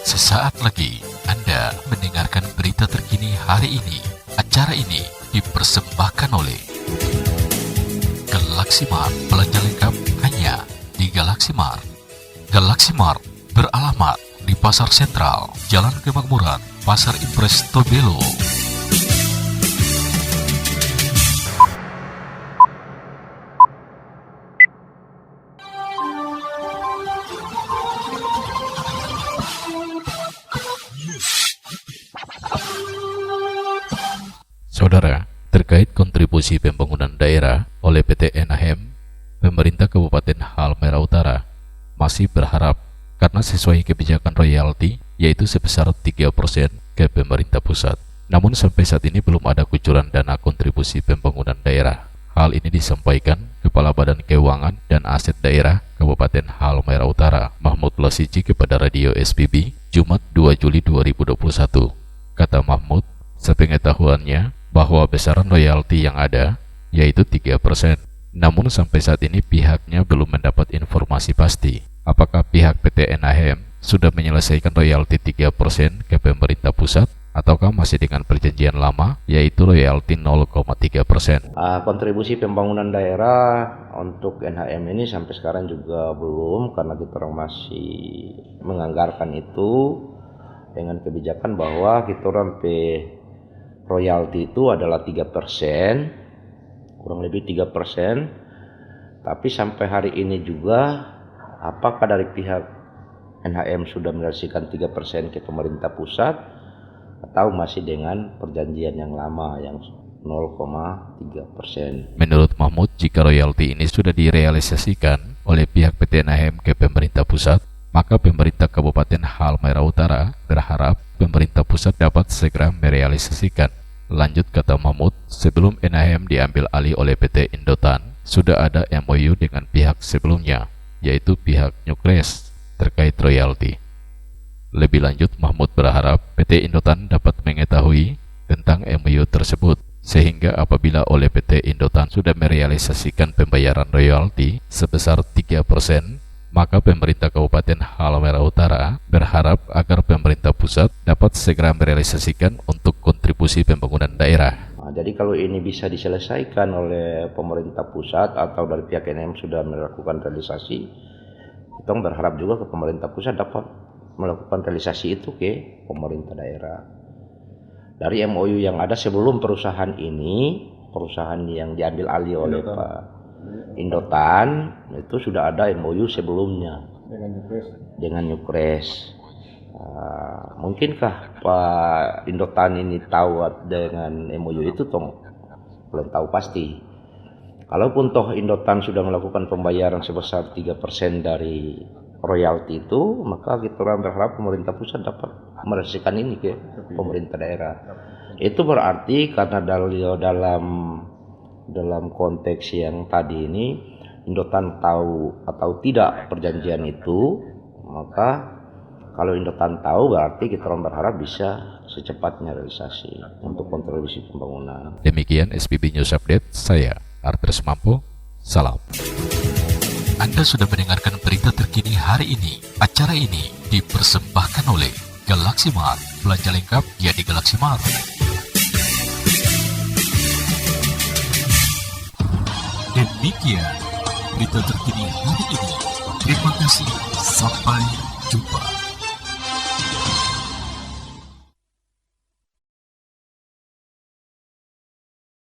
Sesaat lagi Anda mendengarkan berita terkini hari ini. Acara ini dipersembahkan oleh Galaxy Mart. Belanja lengkap hanya di Galaxy Mart. Galaxy Mart beralamat di Pasar Sentral, Jalan Kemakmuran, Pasar Impres Tobelo. Saudara, terkait kontribusi pembangunan daerah oleh PT NAHEM, pemerintah Kabupaten Halmahera Utara masih berharap karena sesuai kebijakan royalti yaitu sebesar 3% ke pemerintah pusat. Namun sampai saat ini belum ada kucuran dana kontribusi pembangunan daerah. Hal ini disampaikan Kepala Badan Keuangan dan Aset Daerah Kabupaten Halmahera Utara, Mahmud Lasiji, kepada Radio SPB Jumat 2 Juli 2021. Kata Mahmud, sepengetahuannya bahwa besaran royalti yang ada yaitu 3%. Namun sampai saat ini pihaknya belum mendapat informasi pasti apakah pihak PT NAHEM sudah menyelesaikan royalti 3% ke pemerintah pusat ataukah masih dengan perjanjian lama yaitu royalti 0,3%. Kontribusi pembangunan daerah untuk NHM ini sampai sekarang juga belum, karena kita orang masih menganggarkan itu dengan kebijakan bahwa kita orang royalti itu adalah 3%, kurang lebih 3%. Tapi sampai hari ini juga apakah dari pihak NHM sudah menyelesaikan 3% ke pemerintah pusat atau masih dengan perjanjian yang lama yang 0,3%. Menurut Mahmud, jika royalti ini sudah direalisasikan oleh pihak PT NAHEM ke pemerintah pusat, maka pemerintah Kabupaten Halmahera Utara berharap pemerintah pusat dapat segera merealisasikan. Lanjut kata Mahmud, sebelum NAHEM diambil alih oleh PT Indotan, sudah ada MOU dengan pihak sebelumnya, yaitu pihak Nyukres terkait royalti. Lebih lanjut, Mahmud berharap PT Indotan dapat mengetahui tentang MOU tersebut, sehingga apabila oleh PT Indotan sudah merealisasikan pembayaran royalti sebesar 3%, maka pemerintah Kabupaten Halmahera Utara berharap agar pemerintah pusat dapat segera merealisasikan untuk kontribusi pembangunan daerah. Jadi kalau ini bisa diselesaikan oleh pemerintah pusat atau dari pihak NHM sudah melakukan realisasi, kita berharap juga ke pemerintah pusat dapat melakukan realisasi itu ke pemerintah daerah. Dari MOU yang ada sebelum perusahaan ini, perusahaan yang diambil alih oleh Pak Indotan, itu sudah ada MOU sebelumnya dengan Nyukres. Mungkinkah Pak Indotan ini tahu dengan MOU itu? Belum tahu pasti. Kalaupun toh Indotan sudah melakukan pembayaran sebesar 3% dari royalti itu, maka kita berharap pemerintah pusat dapat merealisasikan ini ke pemerintah daerah. Itu berarti karena dalam konteks yang tadi ini Indotan tahu atau tidak perjanjian itu, maka kalau Indotan tahu berarti kita berharap bisa secepatnya realisasi untuk kontribusi pembangunan. Demikian SPB News Update, saya Artres Mampo, salam. Anda sudah mendengarkan berita terkini hari ini. Acara ini dipersembahkan oleh Galaxy Mart. Belanja lengkap ya di Galaxy Mart. Demikian berita terkini hari ini. Terima kasih. Sampai jumpa.